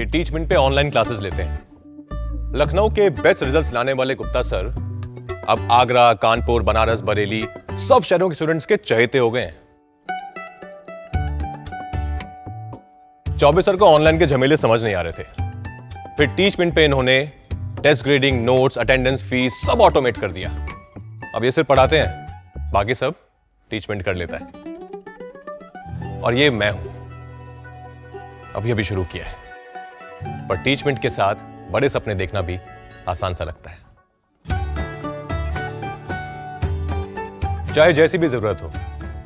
ये टीचमेंट पे online classes लेते हैं। लखनऊ के बेस्ट रिजल्ट्स लाने वाले गुप्ता सर अब आगरा, कानपुर, बनारस, बरेली सब शहरों के स्टूडेंट्स के चहेते हो गए हैं। चौबे सर को ऑनलाइन के झमेले समझ नहीं आ रहे थे, फिर टीचमेंट पे इन्होंने test grading, notes, attendance, fees सब ऑटोमेट कर दिया। अब ये सिर्फ पढ़ाते हैं, बाकी सब टीचमेंट कर लेता है। और ये मैं हूं, अभी अभी शुरू किया है, पर टीचमेंट के साथ बड़े सपने देखना भी आसान सा लगता है। चाहे जैसी भी जरूरत हो,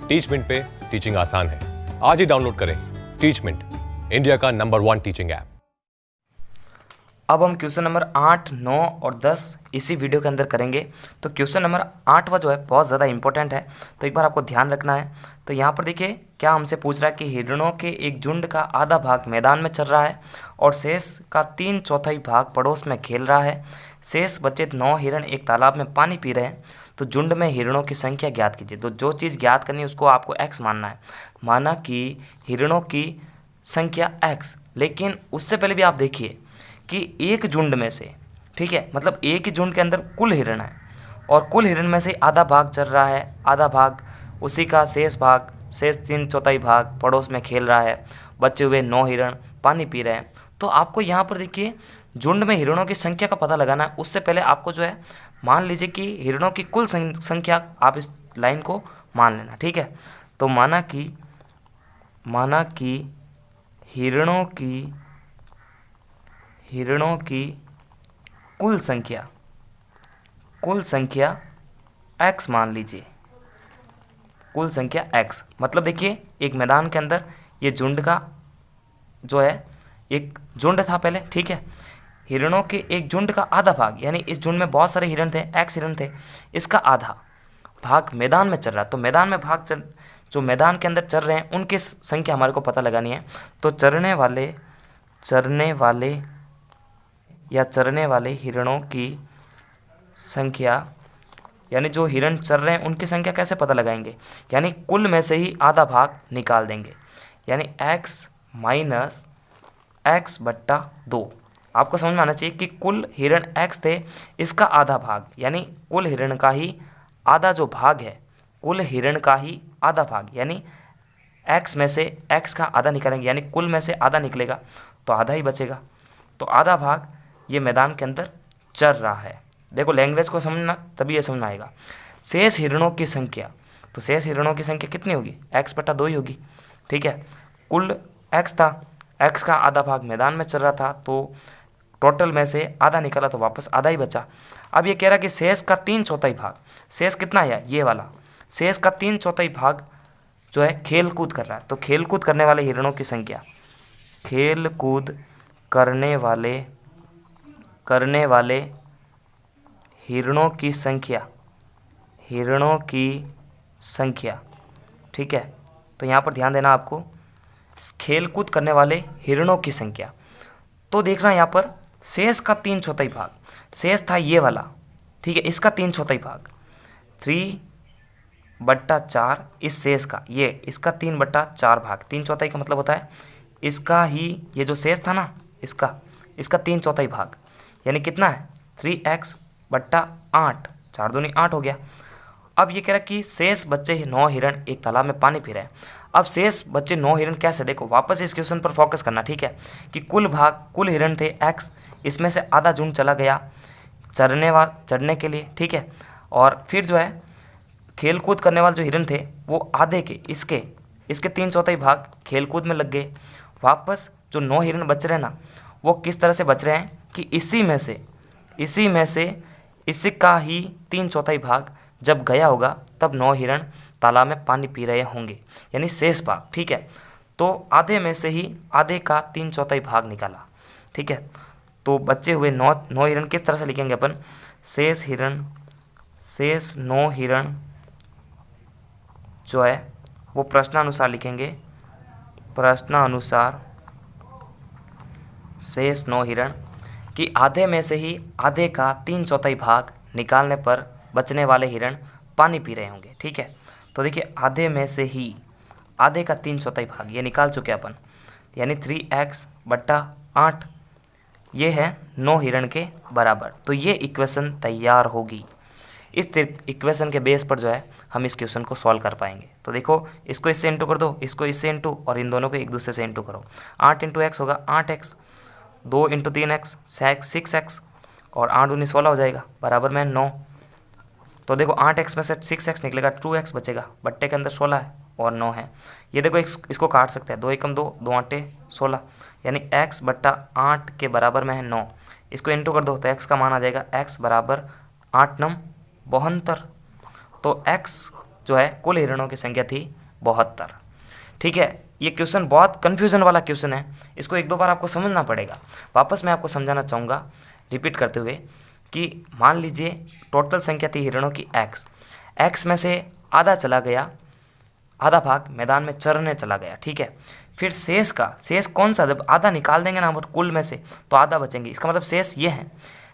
टीचमेंट पे टीचिंग आसान है। आज ही डाउनलोड करें टीचमेंट, इंडिया का नंबर 1 टीचिंग ऐप। अब हम क्वेश्चन नंबर 8, 9 और 10 इसी वीडियो के अंदर करेंगे। तो क्वेश्चन नंबर 8वां जो है बहुत ज़्यादा इंपॉर्टेंट है, तो एक बार आपको ध्यान रखना है। तो यहाँ पर देखिए क्या हमसे पूछ रहा है कि हिरणों के एक झुंड का आधा भाग मैदान में चल रहा है और शेष का 3/4 भाग पड़ोस में खेल रहा है। शेष बचे 9 हिरण एक तालाब में पानी पी रहे हैं, तो झुंड में हिरणों की संख्या ज्ञात कीजिए। तो जो चीज़ ज्ञात करनी है उसको आपको x मानना है। माना कि हिरणों की संख्या x, लेकिन उससे पहले भी आप देखिए कि एक झुंड में से, ठीक है, मतलब एक ही झुंड के अंदर कुल हिरण है और कुल हिरण में से आधा भाग चल रहा है, आधा भाग उसी का शेष भाग, शेष 3/4 भाग पड़ोस में खेल रहा है, बचे हुए 9 हिरण पानी पी रहे हैं। तो आपको यहाँ पर देखिए झुंड में हिरणों की संख्या का पता लगाना है। उससे पहले आपको जो है मान लीजिए कि हिरणों की कुल संख्या, आप इस लाइन को मान लेना, ठीक है। तो माना कि हिरणों की कुल संख्या x मान लीजिए, कुल संख्या x। मतलब देखिए एक मैदान के अंदर ये झुंड का जो है, एक झुंड था पहले, ठीक है। हिरणों के एक झुंड का आधा भाग, यानी इस झुंड में बहुत सारे हिरण थे, x हिरण थे, इसका आधा भाग मैदान में चल रहा है। तो मैदान में जो मैदान के अंदर चल रहे हैं उनकी संख्या हमारे को पता लगानी है। तो चरने वाले हिरणों की संख्या, यानी जो हिरण चल रहे हैं उनकी संख्या कैसे पता लगाएंगे, यानी कुल में से ही आधा भाग निकाल देंगे, यानी x माइनस x/2। आपको समझ में आना चाहिए कि कुल हिरण x थे, इसका आधा भाग, यानी कुल हिरण का ही आधा जो भाग है, कुल हिरण का ही आधा भाग, यानी x में से x का आधा निकालेंगे, यानी कुल में से आधा निकलेगा तो आधा ही बचेगा। तो आधा भाग ये मैदान के अंदर चल रहा है। देखो लैंग्वेज को समझना, तभी ये समझ में आएगा। शेष हिरणों की संख्या, तो शेष हिरणों की संख्या कितनी होगी, x/2 ही होगी, ठीक है। कुल x था, x का आधा भाग मैदान में चल रहा था, तो टोटल में से आधा निकाला तो वापस आधा ही बचा। अब ये कह रहा कि शेष का 3/4 भाग, शेष कितना है ये वाला, शेष का 3/4 भाग जो है खेल कूद कर रहा है। तो खेल कूद करने वाले हिरणों की संख्या, खेल कूद करने वाले हिरणों की संख्या, ठीक है। तो यहाँ पर ध्यान देना आपको, खेल कूद करने वाले हिरणों की संख्या। तो देखना यहाँ पर शेष का 3/4 भाग, शेष था ये वाला, ठीक है, इसका 3/4 भाग 3/4, इस शेष का ये इसका 3/4 भाग, 3/4 का मतलब होता है इसका ही, ये जो शेष था ना इसका 3/4 भाग, यानी कितना है 3x/8, 4 दूनी 8 हो गया। अब ये कह रहा है कि शेष बच्चे 9 हिरण एक तालाब में पानी पी रहे हैं। अब शेष बच्चे 9 हिरण कैसे, देखो वापस इस क्वेश्चन पर फोकस करना, ठीक है, कि कुल हिरण थे x, इसमें से आधा झुंड चला गया चरने के लिए, ठीक है। और फिर जो है खेल कूद करने वाले जो हिरण थे वो आधे के, इसके 3/4 भाग खेल कूद में लग गए। वापस जो 9 हिरण बच रहे हैं ना, वो किस तरह से बच रहे हैं कि इसी में से इसका ही 3/4 भाग जब गया होगा तब 9 हिरण तालाब में पानी पी रहे होंगे, यानी शेष भाग, ठीक है। तो आधे में से ही आधे का 3/4 भाग निकाला, ठीक है। तो बचे हुए 9 हिरण किस तरह से लिखेंगे अपन, शेष 9 हिरण जो है वो प्रश्नानुसार लिखेंगे, प्रश्नानुसार शेष 9 हिरण कि आधे में से ही आधे का 3/4 भाग निकालने पर बचने वाले हिरण पानी पी रहे होंगे, ठीक है। तो देखिए आधे में से ही आधे का 3/4 भाग ये निकाल चुके अपन, यानी 3x/8 8, ये है 9 हिरण के बराबर। तो ये इक्वेशन तैयार होगी। इस इक्वेशन के बेस पर जो है हम इस क्वेश्चन को सॉल्व कर पाएंगे। तो देखो, इसको इससे इंटू कर दो, इसको इससे इंटू, और इन दोनों को एक दूसरे से इंटू करो। 8 इंटू एक्स होगा 8x, 2 इंटू 3x 6x, और 8 दूनी 16 हो जाएगा, बराबर में 9। तो देखो 8x में से 6x निकलेगा, 2x बचेगा, बट्टे के अंदर 16 है और 9 है। ये देखो इसको काट सकते हैं, 2 एकम 2, 2 आटे 16, यानी x बट्टा 8 के बराबर में है 9। इसको इंटू कर दो तो x का मान आ जाएगा x बराबर 8 9 72। तो x जो है कुल हिरणों की संख्या थी 72। ठीक है, ये क्वेश्चन बहुत कन्फ्यूजन वाला क्वेश्चन है, इसको एक दो बार आपको समझना पड़ेगा। वापस मैं आपको समझाना चाहूँगा रिपीट करते हुए कि मान लीजिए टोटल संख्या थी हिरणों की x में से आधा चला गया, आधा भाग मैदान में चरने चला गया। ठीक है, फिर शेष कौन सा, जब आधा निकाल देंगे ना बट कुल में से तो आधा बचेंगे, इसका मतलब शेष ये है।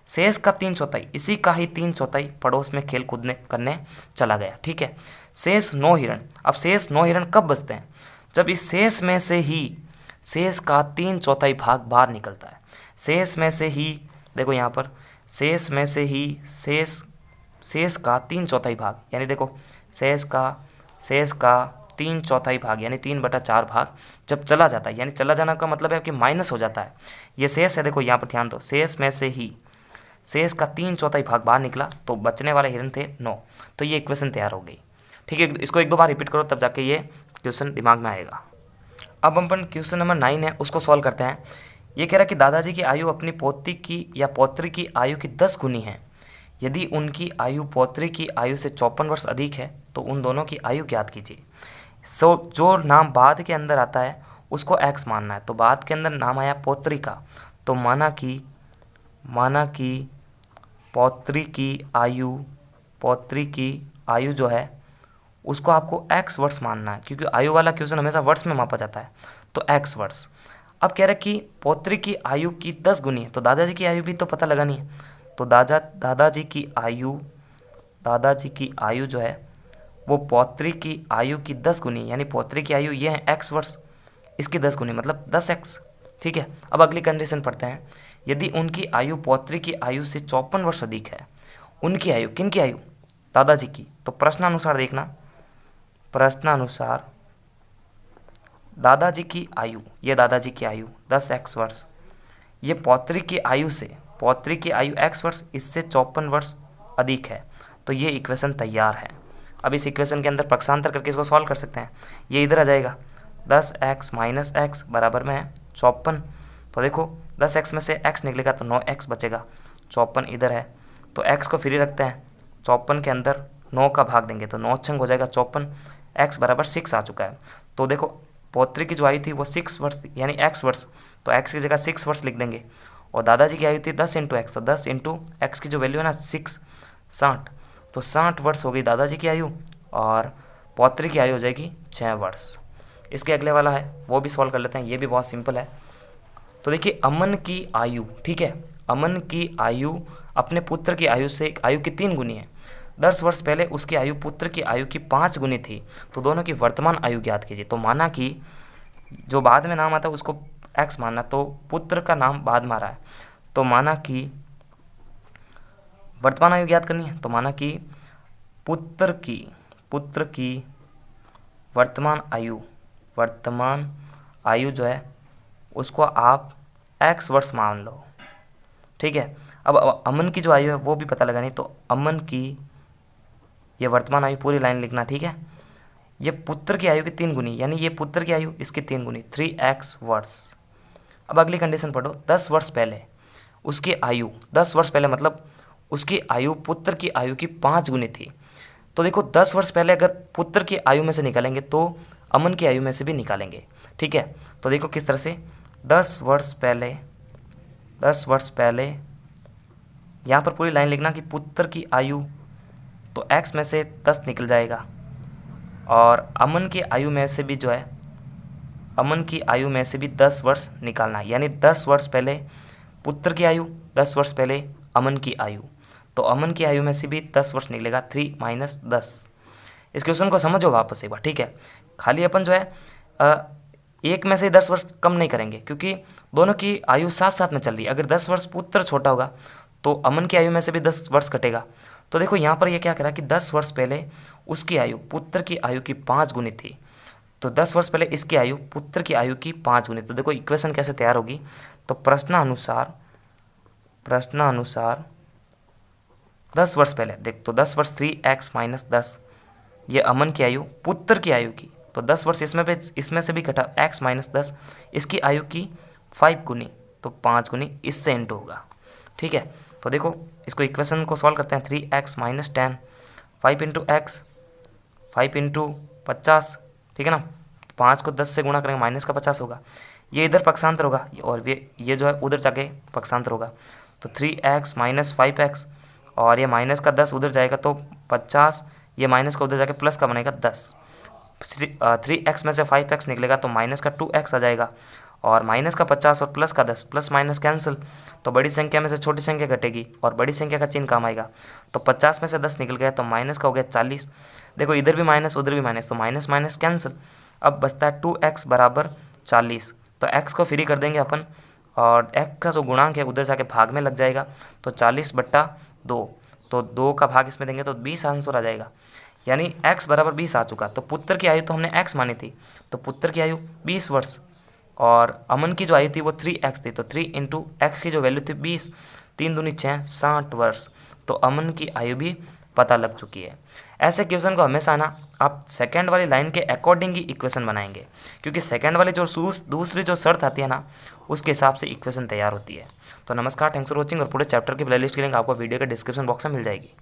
शेष का 3/4, इसी का ही 3/4 पड़ोस में खेल कूदने करने चला गया। ठीक है, शेष 9 हिरण। अब शेष 9 हिरण कब बचते हैं, जब इस शेष में से ही शेष का 3/4 भाग बाहर निकलता है। शेष में से ही, देखो यहाँ पर शेष में से ही शेष का 3/4 भाग, यानी देखो शेष का 3/4 भाग यानी 3/4 भाग जब चला जाता है, यानी चला जाना का मतलब है कि माइनस हो जाता है। ये शेष है, देखो यहाँ पर ध्यान दो, शेष में से ही शेष का 3/4 भाग बाहर निकला तो बचने वाले हिरण थे 9। तो ये इक्वेशन तैयार हो गई। ठीक है, इसको एक दो बार रिपीट करो तब जाके ये क्वेश्चन दिमाग में आएगा। अब अपन क्वेश्चन नंबर 9 है उसको सॉल्व करते हैं। ये कह रहा है कि दादाजी की आयु अपनी पोती की या पौत्री की आयु की 10 गुनी है। यदि उनकी आयु पौत्री की आयु से 54 वर्ष अधिक है तो उन दोनों की आयु ज्ञात कीजिए। जो नाम बाद के अंदर आता है उसको x मानना है। तो बाद के अंदर नाम आया पौत्री का, तो माना कि पौत्री की आयु जो है उसको आपको x वर्ष मानना है, क्योंकि आयु वाला क्वेश्चन हमेशा वर्ष में मापा जाता है, तो x वर्ष। अब कह रहे कि पौत्री की आयु की 10 गुनी है, तो दादाजी की आयु भी तो पता लगानी है। तो दादाजी की आयु जो है वो पौत्री की आयु की 10 गुनी, यानी पौत्री की आयु ये है x वर्ष, इसकी 10 गुनी मतलब 10x। ठीक है, अब अगली कंडीशन पढ़ते हैं। यदि उनकी आयु पौत्री की आयु से 54 वर्ष अधिक है, उनकी आयु, किनकी आयु, दादाजी की। तो प्रश्नानुसार देखना, प्रश्नानुसार दादाजी की आयु, ये दादाजी की आयु 10x वर्ष, ये पौत्री की आयु x वर्ष, इससे 54 वर्ष अधिक है, तो ये इक्वेशन तैयार है। अब इस इक्वेशन के अंदर पक्षांतर करके इसको सॉल्व कर सकते हैं। ये इधर आ जाएगा, 10x माइनस एक्स बराबर में है 54। तो देखो 10x में से x निकलेगा तो 9x बचेगा, 54 इधर है तो x को फ्री रखते हैं, 54 के अंदर 9 का भाग देंगे तो 9 छंग हो जाएगा 54, x बराबर 6 आ चुका है। तो देखो पौत्री की जो आयु थी वो 6 वर्ष यानी x वर्ष, तो x की जगह 6 वर्ष लिख देंगे। और दादाजी की आयु थी 10 इंटू एक्स, तो 10 इंटू एक्स की जो वैल्यू है ना 6, 60, तो 60 वर्ष हो गई दादाजी की आयु और पौत्री की आयु हो जाएगी 6 वर्ष। इसके अगले वाला है वो भी सॉल्व कर लेते हैं, ये भी बहुत सिंपल है। तो देखिए अमन की आयु, ठीक है, अमन की आयु अपने पुत्र की आयु से आयु की 3 गुनी है। 10 वर्ष पहले उसकी आयु पुत्र की आयु की 5 गुनी थी, तो दोनों की वर्तमान आयु ज्ञात कीजिए। तो माना कि जो बाद में नाम आता है उसको x मानना, तो पुत्र का नाम बाद में आ रहा है, तो माना कि वर्तमान आयु ज्ञात करनी है। तो माना कि पुत्र की वर्तमान आयु जो है उसको आप x वर्ष मान लो। ठीक है, अब अमन की जो आयु है वो भी पता लगानी, तो अमन की ये वर्तमान आयु पूरी लाइन लिखना। ठीक है, ये पुत्र की आयु की 3 गुनी, यानी ये पुत्र की आयु इसकी 3 गुनी 3x वर्ष। अब अगली कंडीशन पढ़ो, 10 वर्ष पहले उसकी आयु, 10 वर्ष पहले मतलब उसकी आयु पुत्र की आयु की 5 गुनी थी। तो देखो 10 वर्ष पहले अगर पुत्र की आयु में से निकालेंगे तो अमन की आयु में से भी निकालेंगे। ठीक है, तो देखो किस तरह से 10 वर्ष पहले यहाँ पर पूरी लाइन लिखना कि पुत्र की आयु, तो x में से 10 निकल जाएगा और अमन की आयु में से भी जो है अमन की आयु में से भी 10 वर्ष निकालना है, यानी 10 वर्ष पहले पुत्र की आयु, 10 वर्ष पहले अमन की आयु, तो अमन की आयु में से भी 10 वर्ष निकलेगा 3 माइनस 10। इस क्वेश्चन को समझो वापस एक बार। ठीक है, खाली अपन जो है एक में से 10 वर्ष कम नहीं करेंगे, क्योंकि दोनों की आयु साथ साथ में चल रही है। अगर 10 वर्ष पुत्र छोटा होगा तो अमन की आयु में से भी 10 वर्ष कटेगा। तो देखो यहाँ पर ये क्या करा कि 10 वर्ष पहले उसकी आयु पुत्र की आयु की 5 गुनी थी, तो 10 वर्ष पहले इसकी आयु पुत्र की आयु की 5 गुनी। तो देखो इक्वेशन कैसे तैयार होगी, तो प्रश्नानुसार 10 वर्ष पहले देख, तो 10 वर्ष 3x माइनस 10, ये अमन की आयु पुत्र की आयु की, तो 10 वर्ष इसमें से भी घटा x माइनस 10, इसकी आयु की 5 गुनी, तो 5 गुनी इससे इंटू होगा। ठीक है, तो देखो इसको इक्वेशन को सॉल्व करते हैं। 3x minus 10, 5 into x, 5 into 50, ठीक है ना, 5 को 10 से गुणा करेंगे, माइनस का 50 होगा, ये इधर पक्षांतर होगा और ये जो है उधर जाके पक्षांतर होगा। तो 3x माइनस 5x, और ये माइनस का 10 उधर जाएगा तो 50, ये माइनस का उधर जाके प्लस का बनेगा 10। 3x में से 5x निकलेगा तो माइनस का 2x आ जाएगा, और माइनस का 50 और प्लस का 10, प्लस माइनस कैंसिल, तो बड़ी संख्या में से छोटी संख्या घटेगी और बड़ी संख्या का चिन्ह काम आएगा। तो 50 में से 10 निकल गया तो माइनस का हो गया 40। देखो इधर भी माइनस उधर भी माइनस, तो माइनस माइनस कैंसिल, अब बचता है 2x बराबर 40। तो x को फ्री कर देंगे अपन, और x का जो गुणांक है उधर जाके भाग में लग जाएगा, तो 40/2, तो 2 का भाग इसमें देंगे तो 20 आंसर आ जाएगा, यानी x बराबर 20 आ चुका। तो पुत्र की आयु तो हमने x मानी थी, तो पुत्र की आयु 20 वर्ष, और अमन की जो आयु थी वो 3x थी, तो 3 इंटू एक्स की जो वैल्यू थी 20, 3 दूनी 6, 60 वर्ष। तो अमन की आयु भी पता लग चुकी है। ऐसे क्वेश्चन को हमेशा ना आप सेकंड वाली लाइन के अकॉर्डिंग ही इक्वेशन बनाएंगे, क्योंकि सेकंड वाली जो दूसरी जो शर्त आती है ना, उसके हिसाब से इक्वेशन तैयार होती है। तो नमस्कार, थैंक्स फॉर वॉचिंग, और पूरे चैप्टर की प्लेलिस्ट की लिंक आपको वीडियो के डिस्क्रिप्शन बॉक्स में मिल जाएगी।